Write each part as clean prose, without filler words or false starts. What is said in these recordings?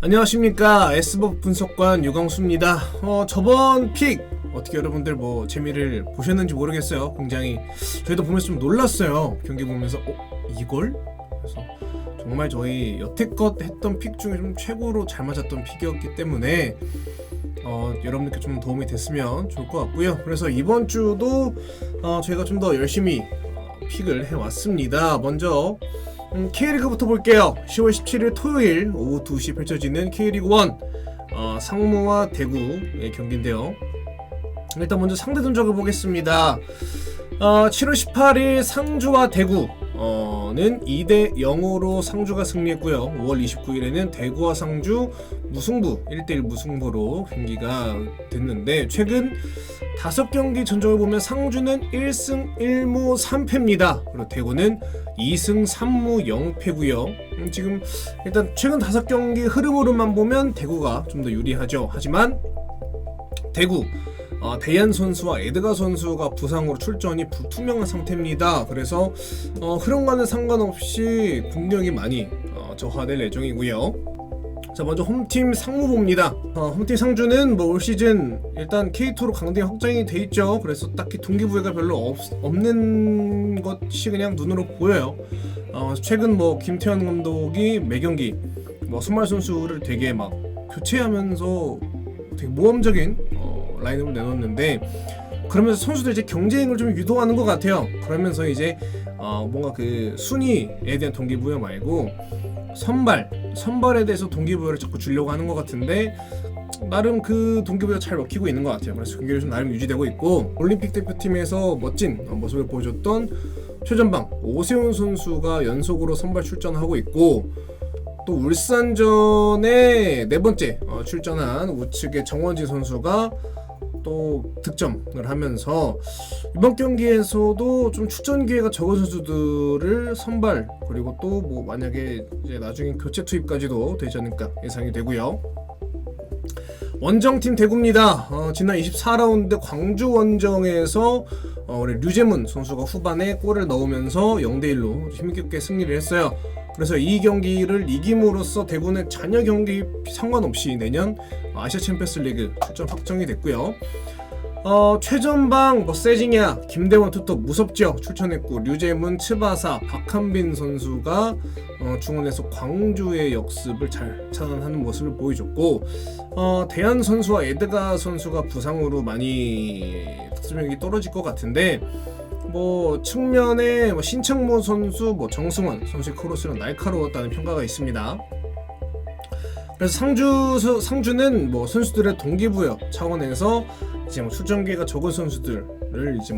안녕하십니까, S법 분석관 유광수입니다. 저번 픽 어떻게 여러분들 뭐 재미를 보셨는지 모르겠어요. 굉장히 저희도 보면서 좀 놀랐어요. 경기 보면서 이걸? 그래서 정말 저희 여태껏 했던 픽 중에 좀 최고로 잘 맞았던 픽이었기 때문에 여러분들께 좀 도움이 됐으면 좋을 것 같고요. 그래서 이번 주도 저희가 좀 더 열심히 픽을 해왔습니다. 먼저 K리그부터 볼게요. 10월 17일 토요일 오후 2시 펼쳐지는 K리그 1 상무와 대구의 경기인데요. 일단 먼저 상대 전적을 보겠습니다. 7월 18일 상주와 대구는 2대 0으로 상주가 승리했고요. 5월 29일에는 대구와 상주 무승부 1대1 무승부로 경기가 됐는데, 최근 5경기 전적을 보면 상주는 1승 1무 3패입니다. 그리고 대구는 2승 3무 0패고요. 지금 일단 최근 5경기 흐름으로만 보면 대구가 좀 더 유리하죠. 하지만 대구 대얀 선수와 에드가 선수가 부상으로 출전이 불투명한 상태입니다. 그래서 흐름과는 상관없이 공격이 많이 저하될 예정이고요. 자, 먼저 홈팀 상무봅니다. 홈팀 상주는 올 시즌 일단 K2로 강등이 확정이 돼 있죠. 그래서 딱히 동기부여가 별로 없는 것이 그냥 눈으로 보여요. 최근 김태환 감독이 매경기 선발 선수를 되게 막 교체하면서 되게 모험적인 라인업을 내놓는데, 그러면서 선수들 이제 경쟁을 좀 유도하는 것 같아요. 그러면서 이제 뭔가 그 순위에 대한 동기부여 말고 선발에 대해서 동기부여를 자꾸 주려고 하는 것 같은데, 나름 그 동기부여 잘 먹히고 있는 것 같아요. 그래서 경기를 좀 나름 유지되고 있고, 올림픽 대표팀에서 멋진 모습을 보여줬던 최전방 오세훈 선수가 연속으로 선발 출전하고 있고, 또 울산전에 4번째 출전한 우측의 정원진 선수가 또 득점을 하면서 이번 경기에서도 좀 출전 기회가 적은 선수들을 선발, 그리고 또 만약에 이제 나중에 교체 투입까지도 되지 않을까 예상이 되고요. 원정팀 대구입니다. 지난 24라운드 광주 원정에서 우리 류재문 선수가 후반에 골을 넣으면서 0대1로 힘있게 승리를 했어요. 그래서 이 경기를 이김으로써 대구는 잔여 경기 상관없이 내년 아시아 챔피언스 리그 출전 확정이 됐고요. 최전방 세징야, 김대원 투톱 무섭죠? 출전했고, 류재문, 츠바사, 박한빈 선수가 중원에서 광주의 역습을 잘 차단하는 모습을 보여줬고, 대한 선수와 에드가 선수가 부상으로 많이 득점력이 떨어질 것 같은데, 측면에 신창모 선수, 정승원 선수의 크로스는 날카로웠다는 평가가 있습니다. 그래서 상주는 선수들의 동기부여 차원에서 이제 출전 기회가 적은 선수들을 이제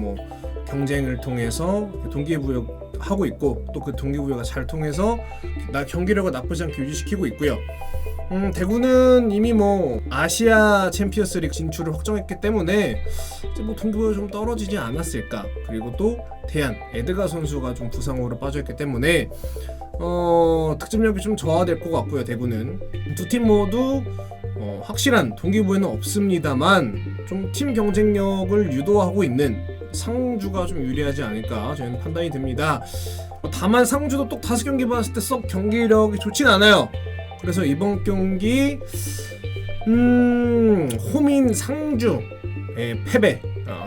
경쟁을 통해서 동기부여 하고 있고, 또 그 동기부여가 잘 통해서 경기력을 나쁘지 않게 유지시키고 있고요. 대구는 이미 아시아 챔피언스 리그 진출을 확정했기 때문에 이제 동기부여가 좀 떨어지지 않았을까. 그리고 또 대한 에드가 선수가 좀 부상으로 빠져있기 때문에 득점력이 좀 저하될 것 같고요. 대구는 두 팀 모두 확실한 동기부여는 없습니다만 좀 팀 경쟁력을 유도하고 있는 상주가 좀 유리하지 않을까 저희는 판단이 듭니다. 다만 상주도 또 5경기 봤을 때 썩 경기력이 좋진 않아요. 그래서 이번 경기 홈인 상주의 패배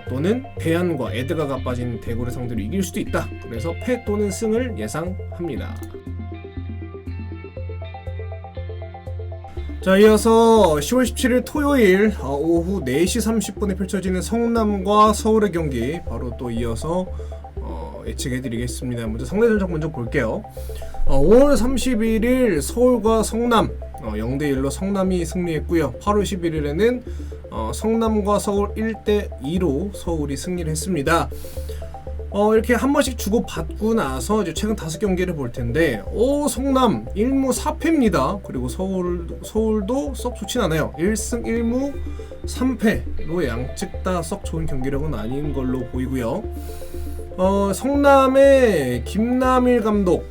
또는 대안과 에드가가 빠진 대구를 상대로 이길 수도 있다. 그래서 패 또는 승을 예상합니다. 자, 이어서 10월 17일 토요일 오후 4시 30분에 펼쳐지는 성남과 서울의 경기 바로 또 이어서 예측해드리겠습니다. 먼저 상대 전적 먼저 볼게요. 5월 31일 서울과 성남 0대1로 성남이 승리했고요. 8월 11일에는 성남과 서울 1대2로 서울이 승리를 했습니다. 이렇게 한 번씩 주고받고 나서 이제 최근 5경기를 볼 텐데, 성남 1무 4패입니다. 그리고 서울도 썩 좋진 않아요. 1승 1무 3패로 양측 다 썩 좋은 경기력은 아닌 걸로 보이고요. 성남의 김남일 감독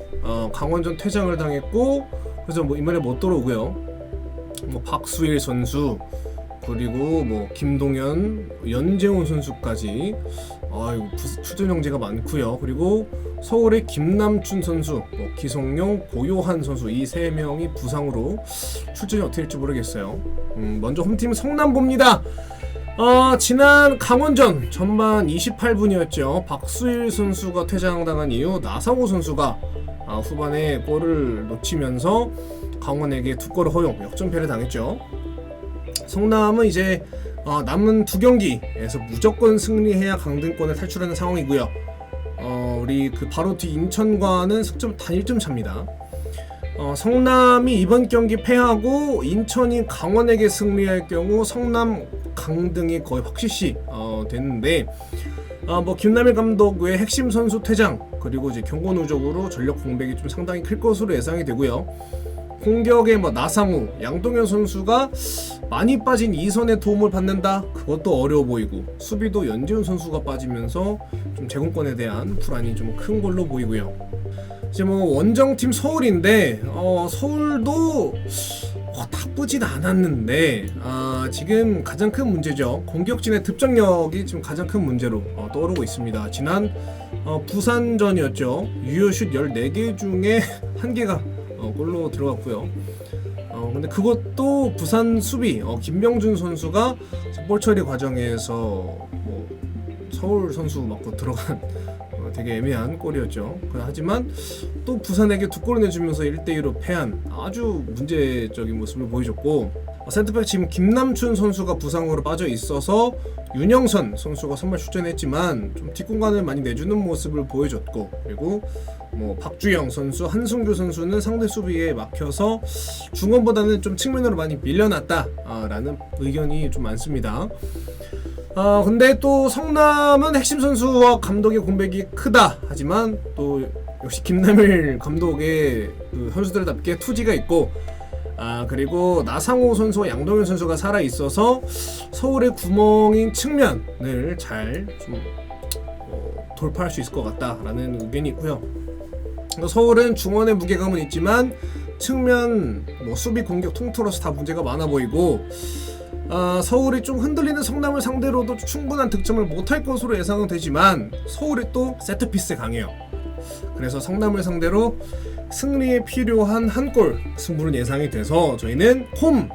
강원전 퇴장을 당했고, 그래서 이번에 못 들어오고요. 박수일 선수, 그리고 김동현, 연재훈 선수까지 출전 정지가 많고요. 그리고 서울의 김남춘 선수, 기성용, 고요한 선수 이 3명이 부상으로 출전이 어떻게 될지 모르겠어요. 먼저 홈팀 성남봅니다. 지난 강원전 전반 28분이었죠. 박수일 선수가 퇴장당한 이후 나상호 선수가 후반에 골을 놓치면서 강원에게 2골을 허용, 역전패를 당했죠. 성남은 이제 남은 2경기에서 무조건 승리해야 강등권을 탈출하는 상황이고요. 우리 그 바로 뒤 인천과는 승점 단 1점 차입니다. 성남이 이번 경기 패하고 인천이 강원에게 승리할 경우 성남 강등이 거의 확실시 됐는데, 김남일 감독 외 핵심 선수 퇴장, 그리고 이제 경고 누적으로 전력 공백이 좀 상당히 클 것으로 예상이 되고요. 공격에 나상우, 양동현 선수가 많이 빠진 이선의 도움을 받는다? 그것도 어려워 보이고, 수비도 연지훈 선수가 빠지면서 좀 제공권에 대한 불안이 좀 큰 걸로 보이고요. 이제 원정팀 서울인데 서울도 나쁘진 않았는데 지금 가장 큰 문제죠. 공격진의 득점력이 지금 가장 큰 문제로 떠오르고 있습니다. 지난 부산전이었죠. 유효슛 14개 중에 1개가 골로 들어갔고요. 근데 그것도 부산 수비 김병준 선수가 볼 처리 과정에서 서울 선수 맞고 들어간 되게 애매한 골이었죠. 하지만 또 부산에게 2골을 내주면서 1대2로 패한 아주 문제적인 모습을 보여줬고, 센터백 지금 김남춘 선수가 부상으로 빠져 있어서 윤영선 선수가 선발 출전했지만 좀 뒷공간을 많이 내주는 모습을 보여줬고, 그리고 박주영 선수, 한승규 선수는 상대 수비에 막혀서 중원보다는 좀 측면으로 많이 밀려났다 라는 의견이 좀 많습니다. 근데 또 성남은 핵심 선수와 감독의 공백이 크다. 하지만 또 역시 김남일 감독의 그 선수들답게 투지가 있고, 그리고 나상호 선수와 양동현 선수가 살아 있어서 서울의 구멍인 측면을 잘 좀 돌파할 수 있을 것 같다라는 의견이 있고요. 서울은 중원의 무게감은 있지만 측면 수비 공격 통틀어서 다 문제가 많아 보이고, 서울이 좀 흔들리는 성남을 상대로도 충분한 득점을 못할 것으로 예상은 되지만 서울이 또 세트피스에 강해요. 그래서 성남을 상대로 승리에 필요한 한 골 승부는 예상이 돼서 저희는 홈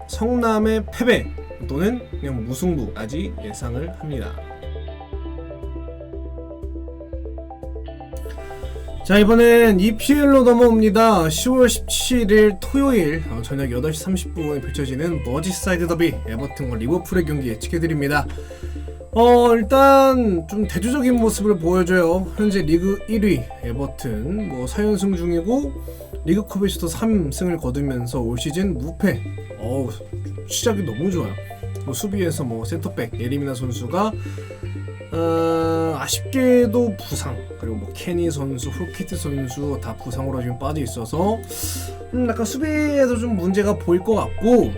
성남의 패배 또는 그냥 무승부까지 예상을 합니다. 자, 이번엔 EPL로 넘어옵니다. 10월 17일 토요일 저녁 8시 30분에 펼쳐지는 머지사이드 더비 에버튼과 리버풀의 경기 예측해드립니다. 일단 좀 대조적인 모습을 보여줘요. 현재 리그 1위 에버튼 4연승 중이고 리그컵에서도 3승을 거두면서 올 시즌 무패. 시작이 너무 좋아요. 수비에서 센터백 예리미나 선수가 아쉽게도 부상, 그리고 케니 선수, 홀키트 선수 다 부상으로 지금 빠져 있어서 약간 수비에서 좀 문제가 보일 것 같고,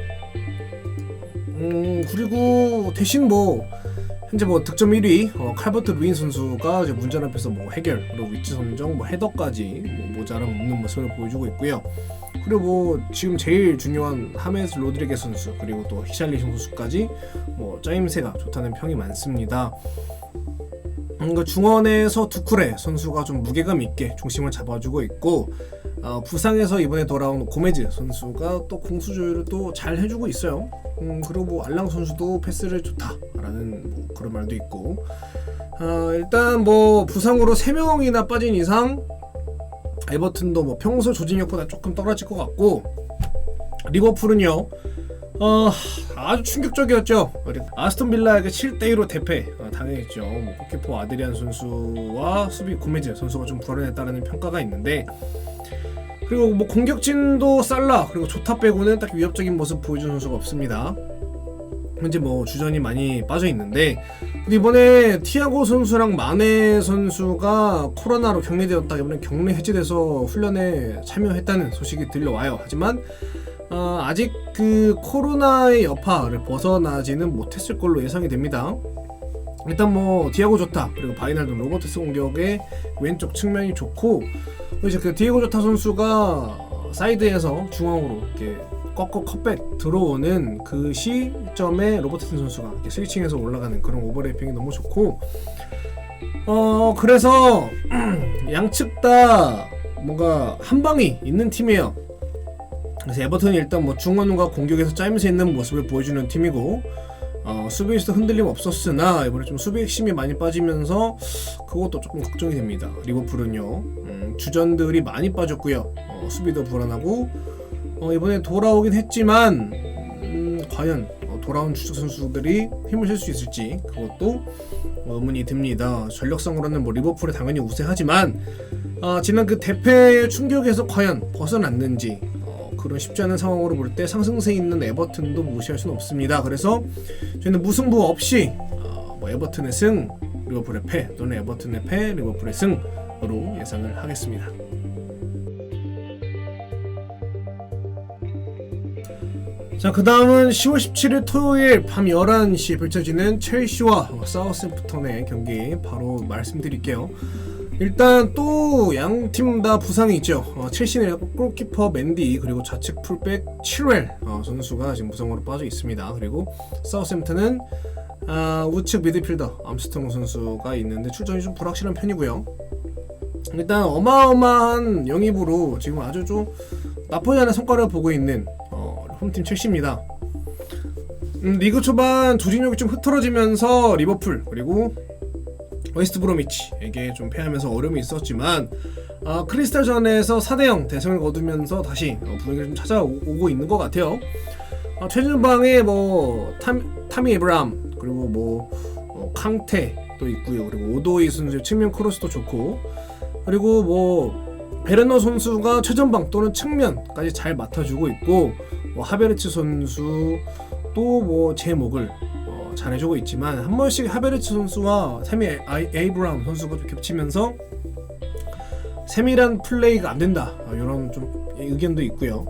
그리고 대신 현재 득점 1위 칼버트 루인 선수가 이제 문전 앞에서 해결, 그리고 위치 선정, 헤더까지 모자람 없는 모습을 보여주고 있고요. 그리고 지금 제일 중요한 하메스 로드리게 선수, 그리고 또 히샬리 선수까지 짜임새가 좋다는 평이 많습니다. 중원에서 두쿠레 선수가 좀 무게감 있게 중심을 잡아주고 있고, 부상에서 이번에 돌아온 고메즈 선수가 또 공수 조율을 또 잘 해주고 있어요. 그리고 알랑 선수도 패스를 좋다라는 그런 말도 있고, 일단 부상으로 3명이나 빠진 이상 에버튼도 평소 조직력보다 조금 떨어질 것 같고, 리버풀은요 아주 충격적이었죠. 아스톤 빌라에게 7대2로 대패 당했죠. 골키퍼 아드리안 선수와 수비 고메즈 선수가 좀 불안했다는 평가가 있는데, 그리고 공격진도 살라 그리고 조타 빼고는 딱 위협적인 모습 보여준 선수가 없습니다. 현재 주전이 많이 빠져 있는데, 이번에 티아고 선수랑 마네 선수가 코로나로 격리되었다. 이번에 격리 해제돼서 훈련에 참여했다는 소식이 들려와요. 하지만 아직 그 코로나의 여파를 벗어나지는 못했을 걸로 예상이 됩니다. 일단 디아고 조타 그리고 바이날도 로버트스 공격의 왼쪽 측면이 좋고, 이제 그 디에고 조타 선수가 사이드에서 중앙으로 이렇게 꺾어 컷백 들어오는 그 시점에 로버트슨 선수가 이렇게 스위칭해서 올라가는 그런 오버래핑이 너무 좋고, 그래서 양측 다 뭔가 한 방이 있는 팀이에요. 그래서 에버턴이 일단 뭐 중원과 공격에서 짜임새 있는 모습을 보여주는 팀이고, 수비에서 흔들림 없었으나 이번에 좀 수비 핵심이 많이 빠지면서 그것도 조금 걱정이 됩니다. 리버풀은요, 주전들이 많이 빠졌고요, 수비도 불안하고, 이번에 돌아오긴 했지만 과연 돌아온 주력 선수들이 힘을 쓸 수 있을지 그것도 의문이 듭니다. 전력상으로는 뭐 리버풀이 당연히 우세하지만 지난 그 대패의 충격에서 과연 벗어났는지, 그런 쉽지 않은 상황으로 볼 때 상승세 있는 에버튼도 무시할 수는 없습니다. 그래서 저희는 무승부 없이 뭐 에버튼의 승, 리버풀의 패, 또는 에버튼의 패, 리버풀의 승으로 예상을 하겠습니다. 자, 그 다음은 10월 17일 토요일 밤 11시에 펼쳐지는 첼시와 사우샘프턴의 경기 바로 말씀드릴게요. 일단 또 양 팀 다 부상이 있죠. 첼시는 골키퍼 맨디, 그리고 좌측 풀백 칠웰 선수가 지금 부상으로 빠져 있습니다. 그리고 사우샘프턴은 우측 미드필더 암스트롱 선수가 있는데 출전이 좀 불확실한 편이고요. 일단 어마어마한 영입으로 지금 아주 좀 나쁘지 않은 성과를 보고 있는 홈팀 첼시입니다. 리그 초반 조직력이 좀 흐트러지면서 리버풀 그리고 웨스트 브로미치에게 좀 패하면서 어려움이 있었지만 크리스탈전에서 4대0 대승을 거두면서 다시 분위기를 좀 찾아오고 있는 것 같아요. 최전방에 뭐 타미 에브람, 그리고 뭐 캉테도 있고요. 그리고 오도이 선수의 측면 크로스도 좋고, 그리고 뭐 베르너 선수가 최전방 또는 측면까지 잘 맡아주고 있고, 뭐 하베르츠 선수도 뭐 제목을 잘해주고 있지만 한 번씩 하베르츠 선수와 타미 에이브람 선수가 좀 겹치면서 세밀한 플레이가 안 된다, 이런 좀 의견도 있고요.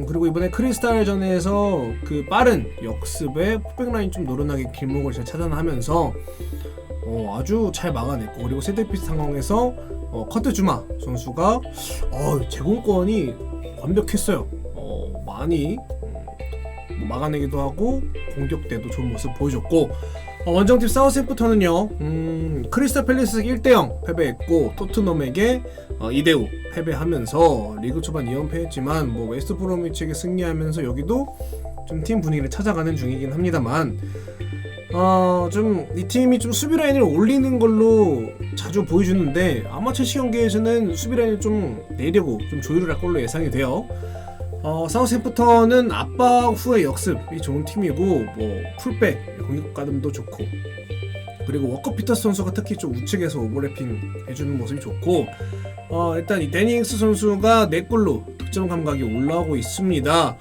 그리고 이번에 크리스탈전에서 그 빠른 역습에 포백 라인 좀 노련하게 길목을 잘 차단하면서 아주 잘 막아냈고, 그리고 세대피스 상황에서 커트 주마 선수가 제공권이 완벽했어요. 많이 막아내기도 하고 공격 때도 좋은 모습 보여줬고, 원정팀 사우샘프턴은요, 크리스탈 팰리스 1대0 패배했고, 토트넘에게 2대5 패배하면서 리그 초반 2연패했지만 뭐 웨스트 브로미치에게 승리하면서 여기도 좀 팀 분위기를 찾아가는 중이긴 합니다만, 좀 이 팀이 좀 수비 라인을 올리는 걸로 자주 보여주는데 아마 첼시 경기에서는 수비 라인을 좀 내려고 좀 조율을 할 걸로 예상이 돼요. 사우샘프턴은 압박 후의 역습이 좋은 팀이고, 뭐 풀백 공격 가담도 좋고, 그리고 워커 피터스 선수가 특히 좀 우측에서 오버래핑 해주는 모습이 좋고, 일단 이 데니잉스 선수가 4골로 득점 감각이 올라오고 있습니다.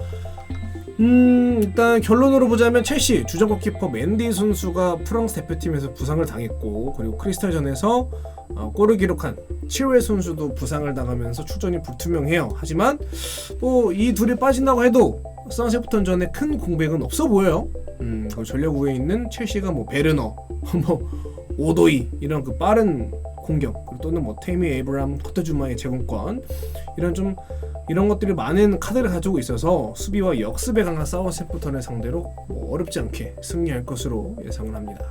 일단 결론으로 보자면 첼시 주전 골키퍼 맨디 선수가 프랑스 대표팀에서 부상을 당했고, 그리고 크리스탈전에서 골을 기록한 칠웰 선수도 부상을 당하면서 출전이 불투명해요. 하지만 뭐 이 둘이 빠진다고 해도 사우샘프턴전에 큰 공백은 없어 보여요. 그 전력 우위에 있는 첼시가 뭐 베르너, 뭐 오도이 이런 그 빠른 공격, 또는 뭐 테미 에이브람, 커트주마의 제공권, 이런 것들이 많은 카드를 가지고 있어서 수비와 역습에 강한 사우샘프턴을 상대로 뭐 어렵지 않게 승리할 것으로 예상을 합니다.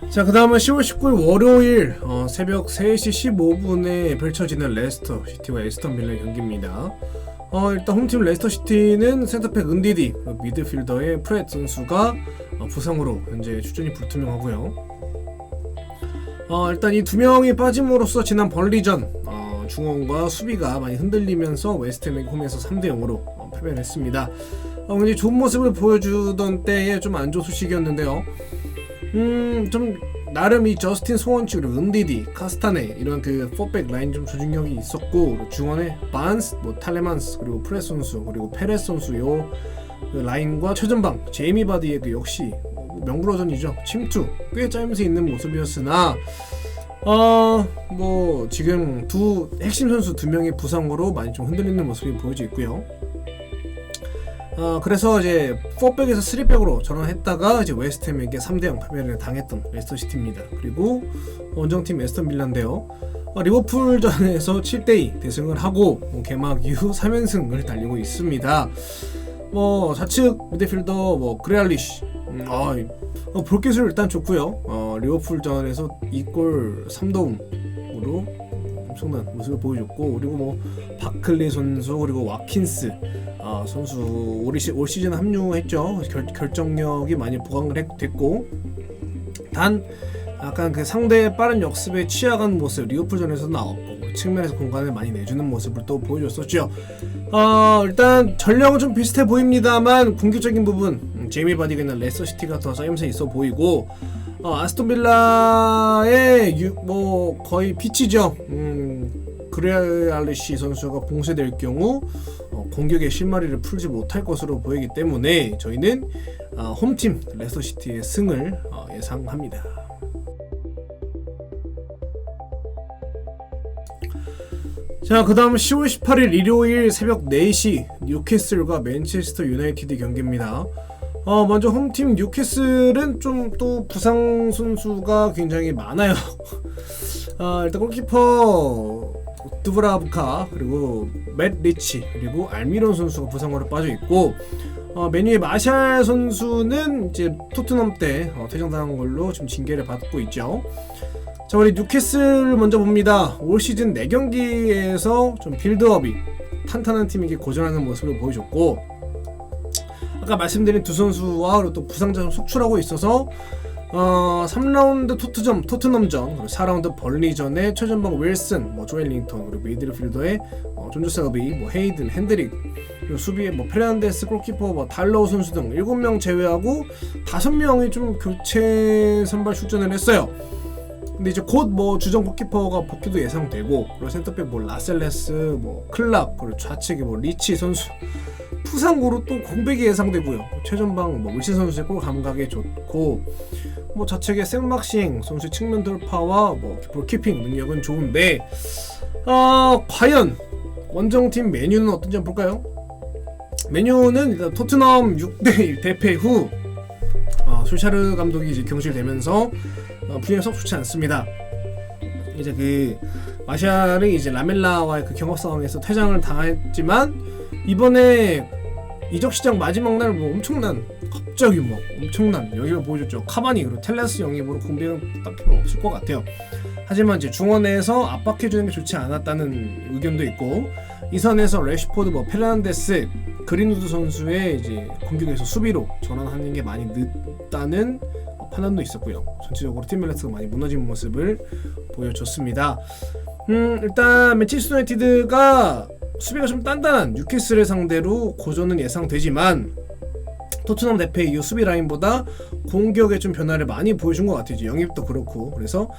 자, 그 다음은 10월 19일 월요일 새벽 3시 15분에 펼쳐지는 레스터 시티와 에스턴 빌라의 경기입니다. 일단 홈팀 레스터 시티는 센터백 은디디, 미드필더의 프렛 선수가 부상으로 현재 출전이 불투명하고요. 일단 이 두 명이 빠짐으로써 지난 벌리전 중원과 수비가 많이 흔들리면서 웨스트햄에게 홈에서 3대0으로 패배를 했습니다. 굉장히 좋은 모습을 보여주던 때에 좀 안 좋은 소식이었는데요. 좀 나름 이 저스틴 소원치, 그리고 은디디, 카스타네 이런 그 4백 라인 좀 조직력이 있었고, 중원에 반스, 뭐 탈레만스, 그리고 프레스 선수, 그리고 페레스 선수 요 그 라인과 최전방 제이미 바디의 그 역시 명불허전이죠. 침투 꽤 짜임새 있는 모습이었으나 뭐 지금 두 핵심 선수 2명의 부상으로 많이 좀 흔들리는 모습이 보여져 있고요. 그래서 이제 4백에서 3백으로 전환했다가 이제 웨스트햄에게 3대0 패배를 당했던 레스터 시티입니다. 그리고 원정팀 에스턴 빌라인데요. 리버풀전에서 7대2 대승을 하고 개막 이후 3연승을 달리고 있습니다. 뭐 좌측 미드필더 뭐 그레알리쉬, 볼기술 일단 좋고요. 리버풀전에서 2골 3도움으로 엄청난 모습을 보여줬고, 그리고 뭐 바클리 선수 그리고 와킨스 선수 올 시즌 합류했죠. 결정력이 많이 보강을 됐고, 단 약간 그 상대의 빠른 역습에 취약한 모습 리버풀전에서 나왔고, 측면에서 공간을 많이 내주는 모습을 또 보여줬었죠. 일단 전력은 좀 비슷해 보입니다만 공격적인 부분 제이미 바디가나 레스터시티가 더 짜임새 있어 보이고, 아스톤빌라의 뭐 거의 빛이죠. 그레알리시 선수가 봉쇄될 경우 공격의 실마리를 풀지 못할 것으로 보이기 때문에 저희는 홈팀 레스터시티의 승을 예상합니다. 자, 그 다음 10월 18일 일요일 새벽 4시 뉴캐슬과 맨체스터 유나이티드 경기입니다. 먼저 홈팀 뉴캐슬은 좀 또 부상 선수가 굉장히 많아요. 일단 골키퍼 두브라브카, 그리고 맷 리치, 그리고 알미론 선수가 부상으로 빠져 있고, 메뉴의 마샬 선수는 이제 토트넘 때 퇴장당한 걸로 지금 징계를 받고 있죠. 자, 우리 뉴캐슬 먼저 봅니다. 올 시즌 4경기에서 좀 빌드업이 탄탄한 팀에게 고전하는 모습을 보여줬고, 아까 말씀드린 두 선수와 그리고 또 부상자 좀 속출하고 있어서 3라운드 토트넘전, 그리고 4라운드 벌리전에 최전방 윌슨, 뭐 조엘링턴, 그리고 미드필더의 존 조셀비, 뭐 헤이든, 핸드릭, 그리고 수비에 뭐 페르난데스, 골키퍼, 뭐 달러우 선수 등 7명 제외하고 5명이 좀 교체 선발 출전을 했어요. 근데 이제 곧 뭐 주전 골키퍼가 복귀도 예상되고, 그리고 센터백 뭐 라셀레스, 뭐 클락, 그리고 좌측에 뭐 리치 선수 부상으로 또 공백이 예상되고요. 최전방 뭐 윌슨 선수의 골 감각이 좋고, 뭐 좌측에 샘막싱 선수 측면 돌파와 뭐 볼키핑 능력은 좋은데, 과연 원정팀 메뉴는 어떤지 한번 볼까요? 메뉴는 일단 토트넘 6대1 대패 후 솔샤르 감독이 이제 경질되면서 분위기가 썩 좋지 않습니다. 이제 그 마샬이 이제 라멜라와의 그 경합 상황에서 퇴장을 당했지만, 이번에 이적 시장 마지막 날 뭐 갑자기 뭐 엄청난 영입을 보여줬죠. 카바니 그리고 텔레스 영입으로 공백은 딱히 없을 것 같아요. 하지만 이제 중원에서 압박해주는 게 좋지 않았다는 의견도 있고, 이 선에서 래시포드, 뭐 페르난데스, 그린우드 선수의 이제 공격에서 수비로 전환하는 게 많이 늦다는 판단도 있었고요. 전체적으로 팀 밸런스가 많이 무너진 모습을 보여줬습니다. 일단 맨체스터 유나이티드가 수비가 좀 단단한 뉴캐슬을 상대로 고전은 예상되지만, 토트넘 대패 이후 수비 라인보다 공격에 좀 변화를 많이 보여준 것 같아요. 영입도 그렇고. 그래서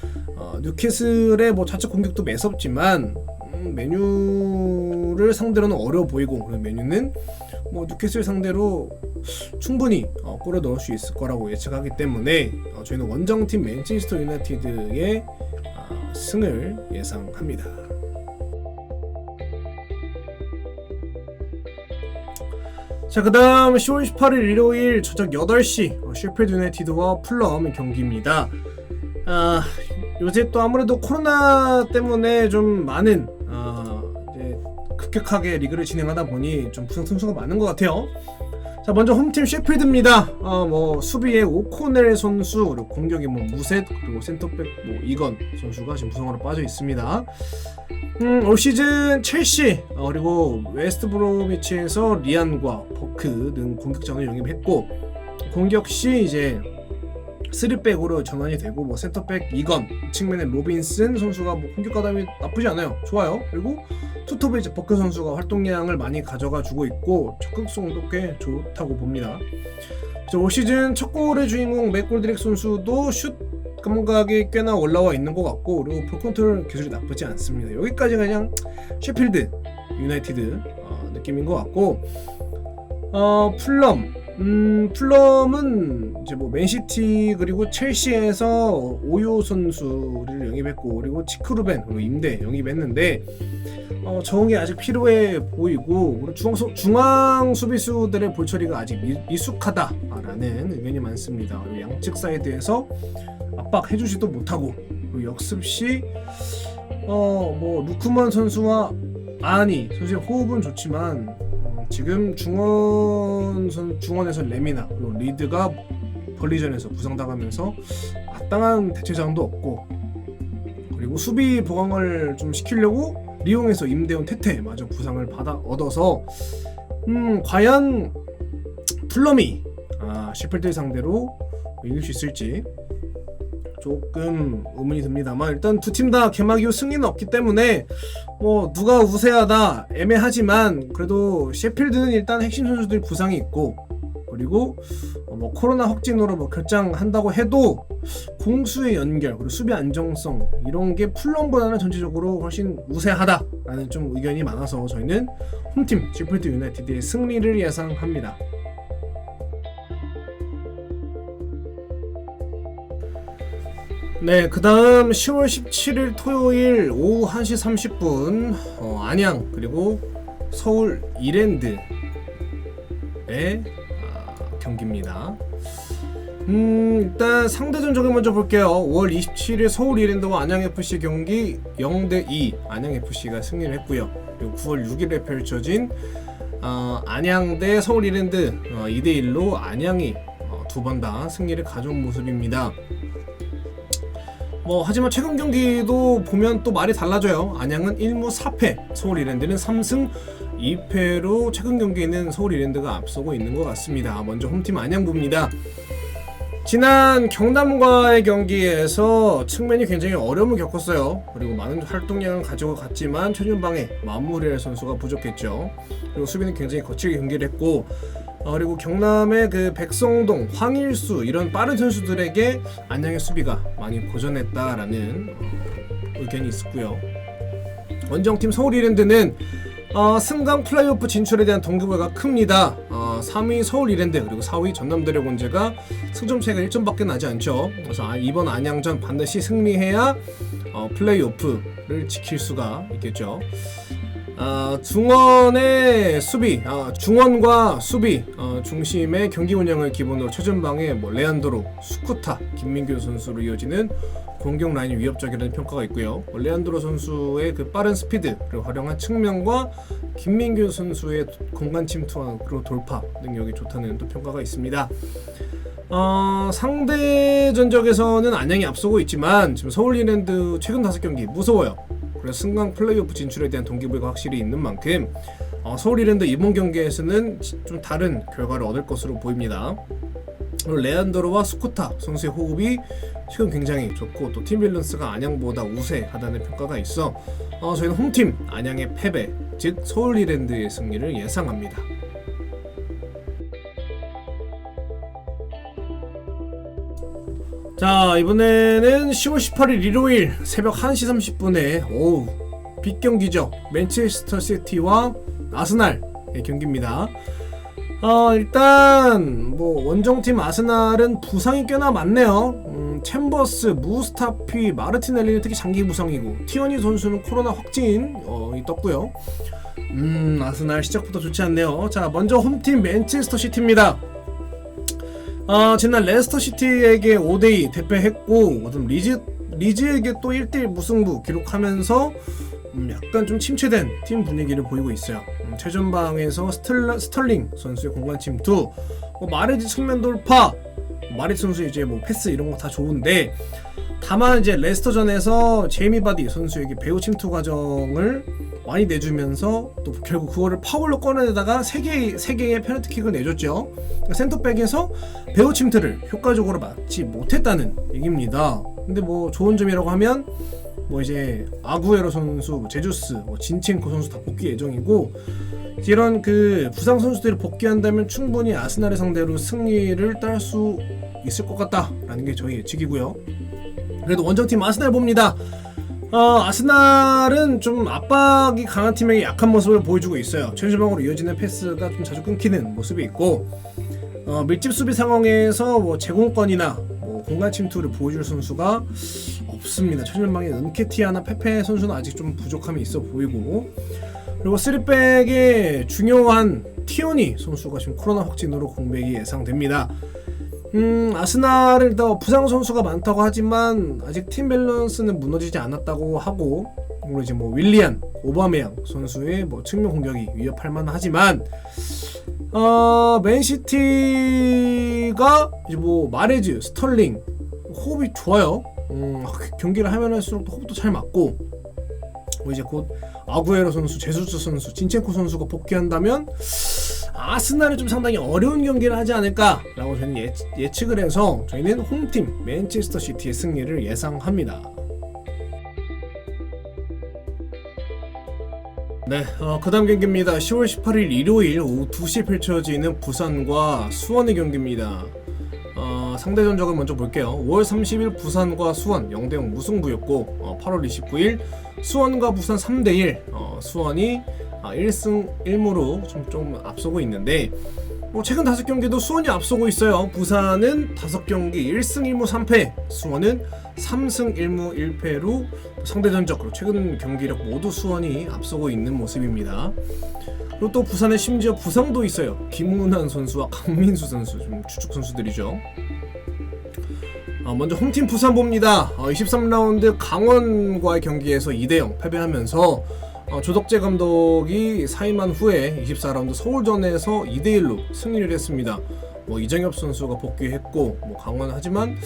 뉴캐슬의 뭐 자체 공격도 매섭지만 메뉴를 상대로는 어려워 보이고, 메뉴는 뭐 뉴캐슬 상대로 충분히 골을 넣을 수 있을 거라고 예측하기 때문에 저희는 원정팀 맨체스터 유나이티드의 승을 예상합니다. 자, 그 다음 10월 18일 일요일 저녁 8시 셰필드 유나이티드와 풀럼 경기입니다. 요새 또 아무래도 코로나 때문에 좀 많은 이제 급격하게 리그를 진행하다 보니 좀 부상 선수가 많은 것 같아요. 자, 먼저 홈팀 셰필드입니다. 뭐 수비에 오코넬 선수, 그리고 공격에 뭐 무셋, 그리고 센터백 뭐 이건 선수가 지금 부상으로 빠져 있습니다. 올 시즌 첼시, 그리고 웨스트 브로미치에서 리안과 버크 등 공격자를 영입했고, 공격 시 이제 3백으로 전환이 되고, 뭐 센터백 이건, 측면에 로빈슨 선수가 뭐 공격 가담이 나쁘지 않아요. 좋아요. 그리고 투톱에 이제 버크 선수가 활동량을 많이 가져가 주고 있고, 적극성도 꽤 좋다고 봅니다. 올 시즌 첫 골의 주인공 맥 골드릭 선수도 슛 감각이 꽤나 올라와 있는 것 같고, 그리고 볼 컨트롤 기술이 나쁘지 않습니다. 여기까지 그냥 셰필드 유나이티드 느낌인 것 같고, 풀럼은 이제 뭐 맨시티 그리고 첼시에서 오요 선수를 영입했고, 그리고 치크루벤 그리고 임대 영입했는데 적응이 아직 필요해 보이고, 그리고 중앙 수비수들의 볼 처리가 아직 미숙하다라는 의견이 많습니다. 그리고 양측 사이드에서 압박해주지도 못하고, 그리고 역습 시 뭐 루크만 선수와 아니 선수의 호흡은 좋지만 지금 중원에서 레미나 그리고 리드가 벌리전에서 부상당하면서 마땅한 대체자원도 없고, 그리고 수비 보강을 좀 시키려고 리옹에서 임대온 테테마저 부상을 얻어서 과연 풀럼이 셰필드 상대로 이길 수 있을지 조금 의문이 듭니다만, 일단 두 팀 다 개막 이후 승리는 없기 때문에 뭐 누가 우세하다 애매하지만, 그래도 셰필드는 일단 핵심 선수들 부상이 있고, 그리고 뭐 코로나 확진으로 뭐 결장한다고 해도 공수의 연결 그리고 수비 안정성 이런 게 풀럼보다는 전체적으로 훨씬 우세하다라는 좀 의견이 많아서 저희는 홈팀 셰필드 유나이티드의 승리를 예상합니다. 네, 그 다음 10월 17일 토요일 오후 1시 30분 안양 그리고 서울 이랜드의 경기입니다. 일단 상대전 적을 먼저 볼게요. 5월 27일 서울 이랜드와 안양FC 경기 0대2 안양FC가 승리를 했고요. 그리고 9월 6일에 펼쳐진 안양 대 서울 이랜드 2대1로 안양이 두 번 다 승리를 가져온 모습입니다. 하지만 최근 경기도 보면 또 말이 달라져요. 안양은 1무 4패, 서울 이랜드는 3승 2패로 최근 경기에는 서울 이랜드가 앞서고 있는 것 같습니다. 먼저 홈팀 안양부입니다. 지난 경남과의 경기에서 측면이 굉장히 어려움을 겪었어요. 그리고 많은 활동량을 가지고 갔지만 최전방에 마무리할 선수가 부족했죠. 그리고 수비는 굉장히 거칠게 경기를 했고, 그리고 경남의 그 백성동, 황일수 이런 빠른 선수들에게 안양의 수비가 많이 고전했다라는 의견이 있었고요. 원정팀 서울 이랜드는 승강 플레이오프 진출에 대한 동기부여가 큽니다. 3위 서울 이랜드 그리고 4위 전남 드래곤즈가 승점 차이가 1점밖에 나지 않죠. 그래서 이번 안양전 반드시 승리해야 플레이오프를 지킬 수가 있겠죠. 중원의 수비, 중원과 수비 중심의 경기 운영을 기본으로 최전방에 레안드로, 수쿠타, 김민규 선수로 이어지는 공격 라인이 위협적이라는 평가가 있고요. 레안드로 선수의 그 빠른 스피드를 활용한 측면과 김민규 선수의 공간 침투와 그리고 돌파 능력이 좋다는 또 평가가 있습니다. 상대 전적에서는 안양이 앞서고 있지만 지금 서울 이랜드 최근 5경기 무서워요. 그래서 승강 플레이오프 진출에 대한 동기부여가 확실히 있는 만큼 서울 이랜드 이번 경기에서는 좀 다른 결과를 얻을 것으로 보입니다. 그리고 레안드로와 스쿠타 선수의 호흡이 지금 굉장히 좋고, 또 팀 밸런스가 안양보다 우세하다는 평가가 있어 저희는 홈팀 안양의 패배, 즉 서울 이랜드의 승리를 예상합니다. 자, 이번에는 10월 18일 일요일 새벽 1시 30분에 빅경기죠. 맨체스터 시티와 아스날의 경기입니다. 일단 원정팀 아스날은 부상이 꽤나 많네요. 챔버스, 무스타피, 마르티넬리는 특히 장기 부상이고, 티어니 선수는 코로나 확진이 떴고요. 아스날 시작부터 좋지 않네요. 자, 먼저 홈팀 맨체스터 시티입니다. 지난 레스터 시티에게 5대2 대패했고, 리즈에게 또 1대1 무승부 기록하면서 약간 좀 침체된 팀 분위기를 보이고 있어요. 최전방에서 스털링 선수의 공간 침투, 마레지 측면 돌파, 마레지 선수 이제 패스 이런 거 다 좋은데, 다만 이제 레스터전에서 제이미 바디 선수에게 배후 침투 과정을 많이 내주면서 또 결국 그거를 파울로 꺼내다가 3개의 페널티킥을 내줬죠. 그러니까 센터백에서 배후 침투를 효과적으로 막지 못했다는 얘기입니다. 근데 좋은 점이라고 하면 이제 아구에로 선수, 제주스, 진첸코 선수 다 복귀 예정이고, 이런 그 부상 선수들이 복귀한다면 충분히 아스날의 상대로 승리를 딸 수 있을 것 같다라는 게 저희 예측이고요. 그래도 원정팀 아스날 봅니다. 아스날은 좀 압박이 강한 팀에게 약한 모습을 보여주고 있어요. 최전방으로 이어지는 패스가 좀 자주 끊기는 모습이 있고, 밀집 수비 상황에서 제공권이나 공간 침투를 보여줄 선수가 없습니다. 최전방에 은케티아나 페페 선수는 아직 좀 부족함이 있어 보이고, 그리고 3백의 중요한 티오니 선수가 지금 코로나 확진으로 공백이 예상됩니다. 아스날은 일단 부상 선수가 많다고 하지만 아직 팀 밸런스는 무너지지 않았다고 하고, 물론 이제 뭐 윌리안, 오바메양 선수의 뭐 측면 공격이 위협할 만하지만 맨시티가 이제 뭐 마레즈, 스털링 호흡이 좋아요. 경기를 하면 할수록 호흡도 잘 맞고 뭐 이제 곧 아구에로 선수, 제수스 선수, 진첸코 선수가 복귀한다면 아스날은 좀 상당히 어려운 경기를 하지 않을까라고 저희는 예측을 해서 저희는 홈팀 맨체스터 시티의 승리를 예상합니다. 네, 그 다음 경기입니다. 10월 18일 일요일 오후 2시에 펼쳐지는 부산과 수원의 경기입니다. 상대 전적을 먼저 볼게요. 5월 30일 부산과 수원 0대0 무승부였고 8월 29일 수원과 부산 3대1 수원이 1승 1무로 좀 앞서고 있는데 최근 5경기도 수원이 앞서고 있어요. 부산은 5경기 1승 1무 3패, 수원은 3승 1무 1패로 상대전적으로 최근 경기력 모두 수원이 앞서고 있는 모습입니다. 그리고 또 부산에 심지어 부상도 있어요. 김문환 선수와 강민수 선수, 좀 주축 선수들이죠. 먼저 홈팀 부산 봅니다. 23라운드 강원과의 경기에서 2대0 패배하면서 조덕재 감독이 사임한 후에 24라운드 서울전에서 2대1로 승리를 했습니다. 이정엽 선수가 복귀했고 강원 하지만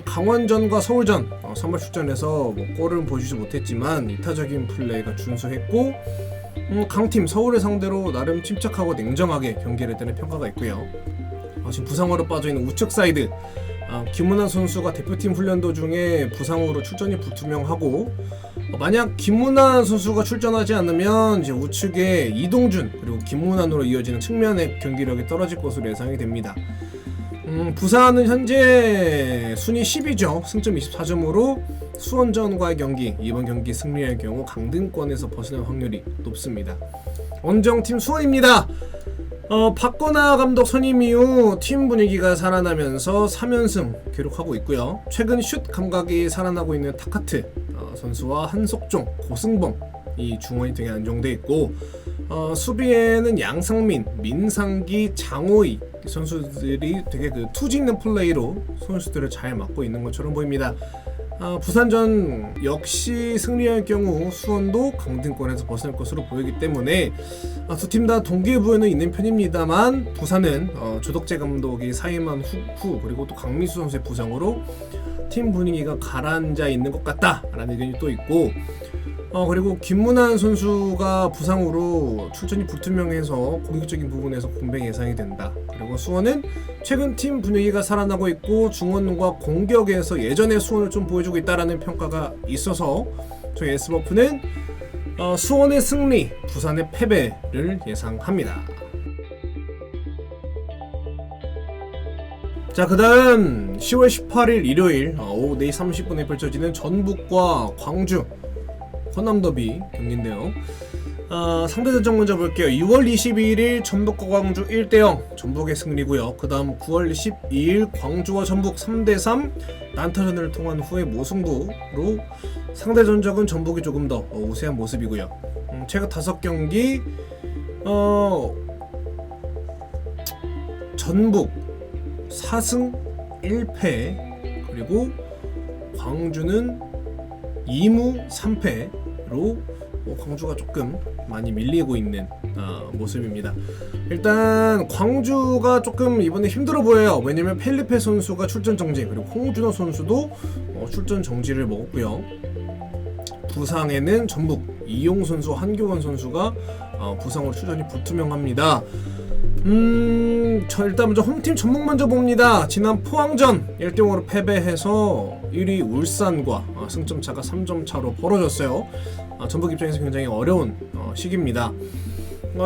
강원전과 서울전 선발 출전에서 골을 보여주지 못했지만 이타적인 플레이가 준수했고 강팀 서울을 상대로 나름 침착하고 냉정하게 경기를 했다는 평가가 있고요. 지금 부상으로 빠져있는 우측 사이드 김문환 선수가 대표팀 훈련 도중에 부상으로 출전이 불투명하고 만약 김문환 선수가 출전하지 않으면 이제 우측에 이동준 그리고 김문환으로 이어지는 측면의 경기력이 떨어질 것으로 예상이 됩니다. 부산은 현재 순위 10위죠. 승점 24점으로 수원전과의 경기, 이번 경기 승리할 경우 강등권에서 벗어날 확률이 높습니다. 원정팀 수원입니다. 박건하 감독 선임 이후 팀 분위기가 살아나면서 3연승 기록하고 있고요. 최근 슛 감각이 살아나고 있는 타카트 선수와 한석종, 고승범 이 중원이 되게 안정돼 있고 수비에는 양상민, 민상기, 장호희 선수들이 되게 그 투지 있는 플레이로 선수들을 잘 맡고 있는 것처럼 보입니다. 부산전 역시 승리할 경우 수원도 강등권에서 벗어날 것으로 보이기 때문에 두 팀 다 동기부여는 있는 편입니다만 부산은 조덕재 감독이 사임한 후 그리고 또 강민수 선수의 부상으로 팀 분위기가 가라앉아 있는 것 같다라는 의견이 또 있고 그리고 김문환 선수가 부상으로 출전이 불투명해서 공격적인 부분에서 공백 예상이 된다. 그리고 수원은 최근 팀 분위기가 살아나고 있고 중원과 공격에서 예전의 수원을 좀 보여주고 있다라는 평가가 있어서 저희 S버프는 수원의 승리, 부산의 패배를 예상합니다. 자, 그 다음 10월 18일 일요일 오후 4시 30분에 펼쳐지는 전북과 광주 호남더비 경기인데요. 상대 전적 먼저 볼게요. 6월 22일 전북과 광주 1대0 전북의 승리고요. 그 다음 9월 12일 광주와 전북 3대3 난타전을 통한 후에 무승부로 상대 전적은 전북이 조금 더 우세한 모습이고요. 최근 5경기 전북 4승 1패 그리고 광주는 2무 3패로 광주가 조금 많이 밀리고 있는 모습입니다. 일단 광주가 조금 이번에 힘들어 보여요. 왜냐면 펠리페 선수가 출전 정지 그리고 홍준호 선수도 출전 정지를 먹었고요. 부상에는 전북 이용 선수, 한교원 선수가 부상으로 출전이 불투명합니다. 저 일단 먼저 홈팀 전북 먼저 봅니다. 지난 포항전 1대0으로 패배해서 1위 울산과 승점 차가 3점 차로 벌어졌어요. 전북 입장에서 굉장히 어려운 시기입니다.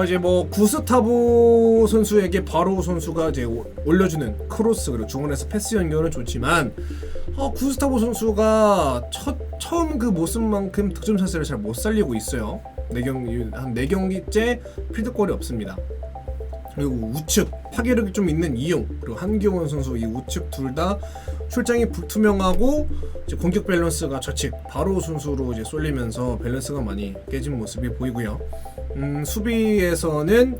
이제 뭐 구스타보 선수에게 바로 선수가 이제 올려주는 크로스 그리고 중원에서 패스 연결은 좋지만 구스타보 선수가 처음 그 모습만큼 득점 찬스를 잘 못 살리고 있어요. 한 4경기째 필드골이 없습니다. 그리고 우측 파괴력이 좀 있는 이용 그리고 한교원 선수 이 우측 둘 다 출장이 불투명하고 이제 공격 밸런스가 좌측 바로 선수로 이제 쏠리면서 밸런스가 많이 깨진 모습이 보이고요. 수비에서는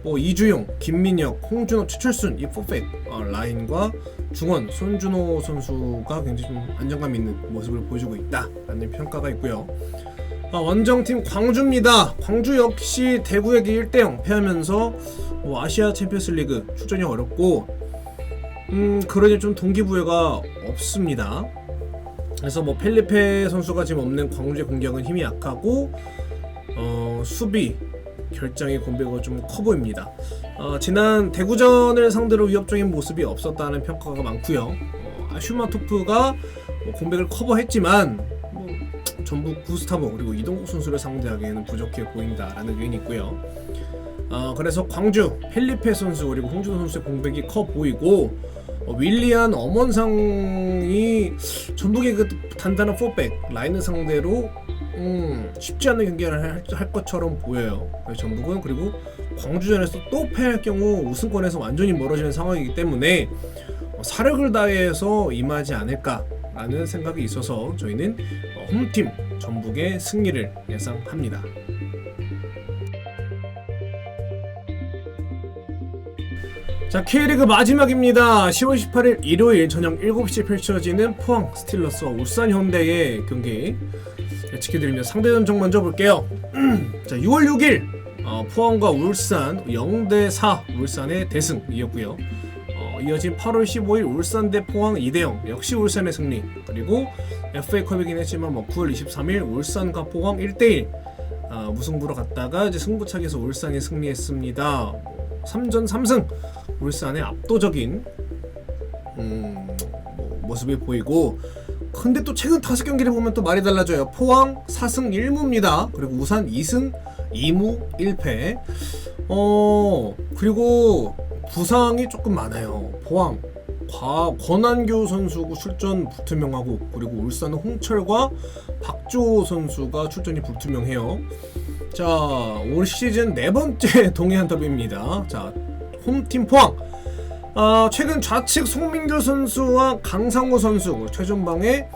뭐 이주용, 김민혁, 홍준호, 최철순 이 포백 라인과 중원 손준호 선수가 굉장히 좀 안정감 있는 모습을 보여주고 있다라는 평가가 있고요. 원정팀 광주입니다. 광주 역시 대구에게 1대0 패하면서 뭐 아시아 챔피언스리그 출전이 어렵고 그러니 좀 동기부여가 없습니다. 그래서 뭐 펠리페 선수가 지금 없는 광주의 공격은 힘이 약하고 수비 결정의 공백이 좀 커 보입니다. 지난 대구전을 상대로 위협적인 모습이 없었다는 평가가 많고요. 아슈마토프가 뭐 공백을 커버했지만 뭐 전북 구스타보 그리고 이동국 선수를 상대하기에는 부족해 보인다라는 의견이 있고요. 그래서 광주 펠리페 선수 그리고 홍준호 선수의 공백이 커 보이고 윌리안 엄원상이 전북의 그 단단한 4백 라인을 상대로 쉽지 않은 경기를 할 것처럼 보여요. 전북은 그리고 광주전에서 또 패할 경우 우승권에서 완전히 멀어지는 상황이기 때문에 사력을 다해서 임하지 않을까라는 생각이 있어서 저희는 홈팀 전북의 승리를 예상합니다. 자, K리그 마지막입니다. 10월 18일 일요일 저녁 7시에 펼쳐지는 포항 스틸러스와 울산 현대의 경기 예측해드리며 상대 전적 먼저 볼게요. 자, 6월 6일 포항과 울산 0대4 울산의 대승이었고요. 이어진 8월 15일 울산 대 포항 2대0 역시 울산의 승리. 그리고 FA컵이긴 했지만 9월 23일 울산과 포항 1대1 무승부로 갔다가 이제 승부차기에서 울산이 승리했습니다. 3전 3승 울산의 압도적인 모습이 보이고, 근데 또 최근 5경기를 보면 또 말이 달라져요. 포항 4승 1무입니다. 그리고 울산 2승 2무 1패. 그리고 부상이 조금 많아요. 포항 권한규 선수가 출전 불투명하고, 그리고 울산은 홍철과 박주호 선수가 출전이 불투명해요. 자, 올 시즌 4번째 동해안 더비입니다. 자, 홈팀 포항. 최근 좌측 송민규 선수와 강상우 선수, 최전방에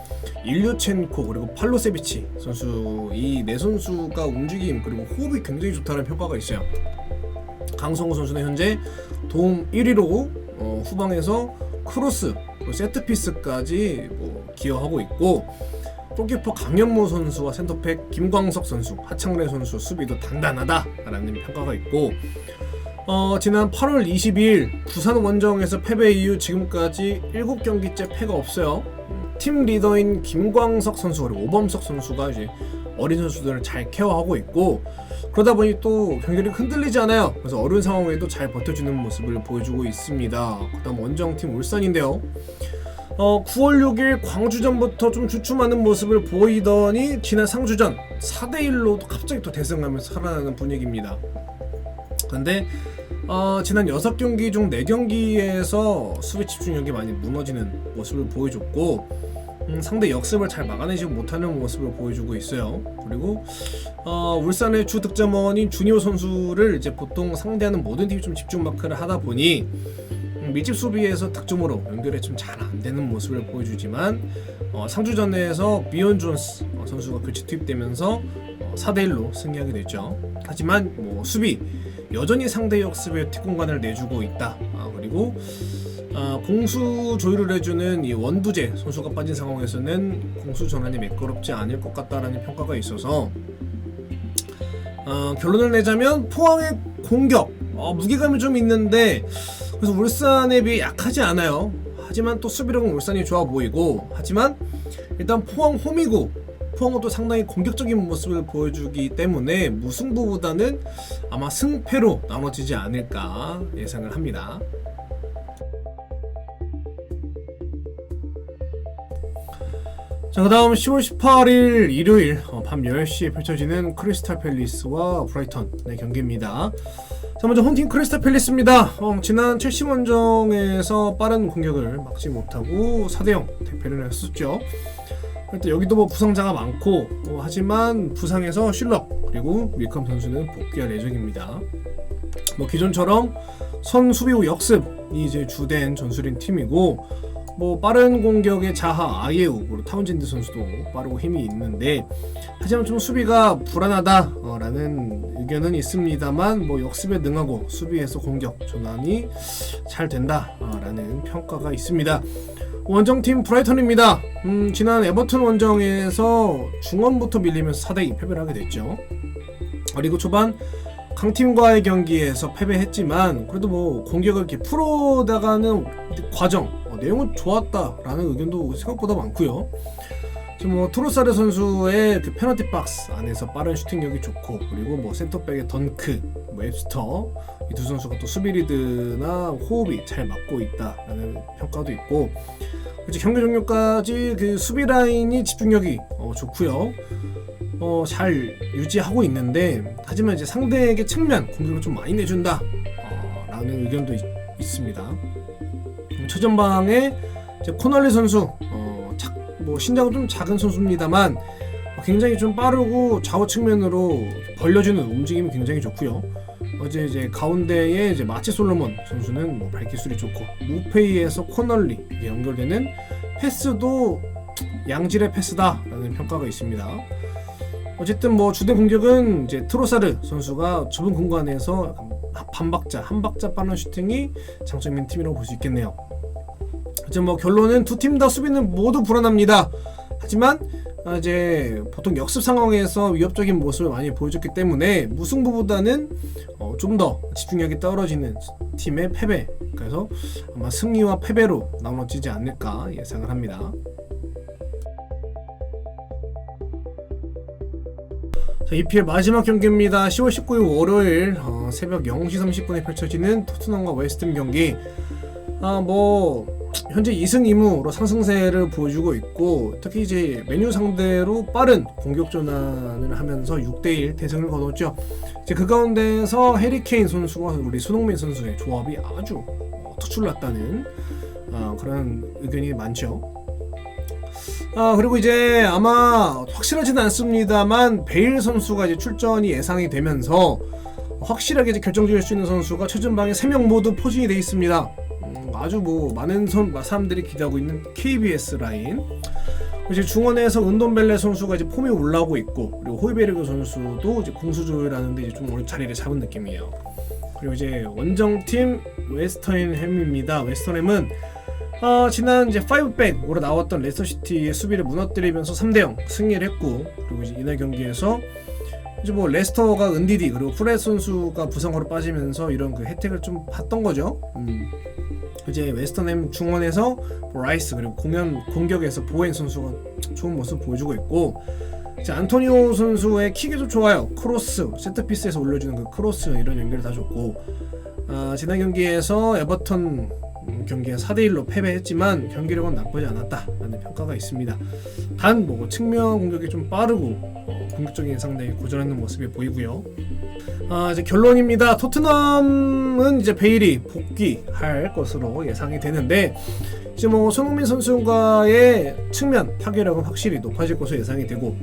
일류첸코 그리고 팔로세비치 선수, 이 네 선수가 움직임 그리고 호흡이 굉장히 좋다는 평가가 있어요. 강성우 선수는 현재 도움 1위로 후방에서 크로스, 세트피스까지 기여하고 있고, 골키퍼 강현무 선수와 센터백 김광석 선수, 하창래 선수 수비도 단단하다라는 평가가 있고, 지난 8월 22일 부산 원정에서 패배 이후 지금까지 7경기째 패가 없어요. 팀 리더인 김광석 선수 그리고 오범석 선수가 이제 어린 선수들을 잘 케어하고 있고, 그러다 보니 또 경기력이 흔들리지 않아요. 그래서 어려운 상황에도 잘 버텨주는 모습을 보여주고 있습니다. 그다음 원정팀 울산인데요. 9월 6일 광주전부터 좀 주춤하는 모습을 보이더니 지난 상주전 4대1로 갑자기 또 대승하면서 살아나는 분위기입니다. 근데 지난 6경기 중 4경기에서 수비 집중력이 많이 무너지는 모습을 보여줬고, 상대 역습을 잘 막아내지 못하는 모습을 보여주고 있어요. 그리고 울산의 주 득점원인 주니오 선수를 이제 보통 상대하는 모든 팀이 좀 집중 마크를 하다 보니 밀집 수비에서 득점으로 연결이 좀 잘 안 되는 모습을 보여주지만, 상주전에서 비온 존스 선수가 교체 투입되면서 4대1로 승리하게 됐죠. 하지만 수비 여전히 상대 역습에 뒷공간을 내주고 있다. 그리고 공수 조율을 해주는 이 원두재 선수가 빠진 상황에서는 공수 전환이 매끄럽지 않을 것 같다라는 평가가 있어서, 결론을 내자면 포항의 공격 무게감이 좀 있는데, 그래서 울산에 비해 약하지 않아요. 하지만 또 수비력은 울산이 좋아 보이고, 하지만 일단 포항 홈이고 포항은 또 상당히 공격적인 모습을 보여주기 때문에 무승부보다는 아마 승패로 나눠지지 않을까 예상을 합니다. 자, 그 다음 10월 18일 일요일 밤 10시에 펼쳐지는 크리스탈 팰리스와 브라이턴의 경기입니다. 자, 먼저 홈팀 크리스탈 팰리스입니다. 지난 첼시 원정에서 빠른 공격을 막지 못하고 4대0 대패를 했었죠. 일단 여기도 부상자가 많고, 하지만 부상에서 슐럭 그리고 밀컴 선수는 복귀할 예정입니다. 기존처럼 선 수비 후 역습이 이제 주된 전술인 팀이고, 뭐 빠른 공격의 자하 아예우, 그리고 타운젠드 선수도 빠르고 힘이 있는데, 하지만 좀 수비가 불안하다라는 의견은 있습니다만, 뭐 역습에 능하고 수비에서 공격 전환이 잘 된다라는 평가가 있습니다. 원정팀 브라이턴입니다. 지난 에버튼 원정에서 중원부터 밀리면서 4대2 패배를 하게 됐죠. 그리고 초반 강팀과의 경기에서 패배했지만 그래도 뭐 공격을 이렇게 풀어나가는 과정, 내용은 좋았다라는 의견도 생각보다 많고요. 지금 뭐 트로사르 선수의 그 페널티 박스 안에서 빠른 슈팅력이 좋고, 그리고 뭐 센터백의 던크, 뭐 앱스터, 이 두 선수가 또 수비 리드나 호흡이 잘 맞고 있다라는 평가도 있고, 이제 경기 종료까지 그 수비 라인이 집중력이 좋고요. 잘 유지하고 있는데, 하지만 이제 상대에게 측면 공격을 좀 많이 내준다 라는 의견도 있습니다. 최전방에 이제 코널리 선수, 뭐 신장은 좀 작은 선수입니다만 굉장히 좀 빠르고 좌우 측면으로 벌려주는 움직임이 굉장히 좋고요. 어제 이제 가운데에 이제 마치 솔로몬 선수는 뭐 발기술이 좋고, 무페이에서 코널리 연결되는 패스도 양질의 패스다라는 평가가 있습니다. 어쨌든 뭐 주된 공격은 이제 트로사르 선수가 좁은 공간에서 한 박자 빠른 슈팅이 장점인 팀이라고 볼 수 있겠네요. 이제 뭐 결론은 두 팀 다 수비는 모두 불안합니다. 하지만 이제 보통 역습 상황에서 위협적인 모습을 많이 보여줬기 때문에 무승부보다는 좀 더 집중력이 떨어지는 팀의 패배, 그래서 아마 승리와 패배로 나눠지지 않을까 예상을 합니다. 자, EPL 마지막 경기입니다. 10월 19일 월요일 새벽 0시 30분에 펼쳐지는 토트넘과 웨스트햄 경기. 뭐 현재 2승 2무로 상승세를 보여주고 있고, 특히 이제 메뉴 상대로 빠른 공격 전환을 하면서 6대1 대승을 거뒀죠. 이제 그 가운데서 해리 케인 선수와 우리 손흥민 선수의 조합이 아주 특출났다는 그런 의견이 많죠. 그리고 이제 아마 확실하지는 않습니다만 베일 선수가 이제 출전이 예상이 되면서 확실하게 이제 결정지을 수 있는 선수가 최전방에 3명 모두 포진이 되어 있습니다. 아주 뭐 많은 사람들이 기대하고 있는 KBS 라인. 이제 중원에서 은돈벨레 선수가 이제 폼이 올라오고 있고, 그리고 호이베르그 선수도 이제 공수 조율하는데 이제 좀 오늘 자리를 잡은 느낌이에요. 그리고 이제 원정팀 웨스턴햄입니다. 웨스턴햄은 지난 이제 5백으로 나왔던 레스터시티의 수비를 무너뜨리면서 3대0 승리를 했고, 그리고 이제 이날 경기에서 이제 뭐 레스터가 은디디 그리고 프레스 선수가 부상으로 빠지면서 이런 그 혜택을 좀 봤던 거죠. 이제 웨스턴햄 중원에서 라이스, 그리고 공격에서 보엔 선수가 좋은 모습 보여주고 있고, 이제 안토니오 선수의 킥이 좋아요. 크로스, 세트피스에서 올려주는 그 크로스, 이런 연결이 다 좋고, 지난 경기에서 에버턴 경기에 4대1로 패배했지만 경기력은 나쁘지 않았다라는 평가가 있습니다. 단 뭐 측면 공격이 좀 빠르고 공격적인 상대에 고전하는 모습이 보이고요. 이제 결론입니다. 토트넘은 이제 베일이 복귀할 것으로 예상이 되는데, 이제 뭐 손흥민 선수과의 측면 파괴력은 확실히 높아질 것으로 예상이 되고,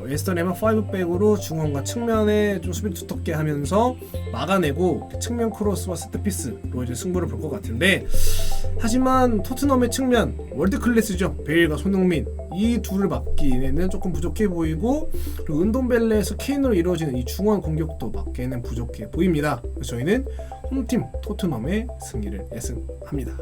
웨스턴햄은 5백으로 중원과 측면에 좀 수비를 두텁게 하면서 막아내고 측면 크로스와 세트피스로 이제 승부를 볼 것 같은데, 하지만 토트넘의 측면 월드 클래스죠. 베일과 손흥민, 이 둘을 막기에는 조금 부족해 보이고, 그리고 은돈벨레에서 케인으로 이루어지는 이 중원 공격도 막기에는 부족해 보입니다. 그래서 저희는 홈팀 토트넘의 승리를 예상합니다.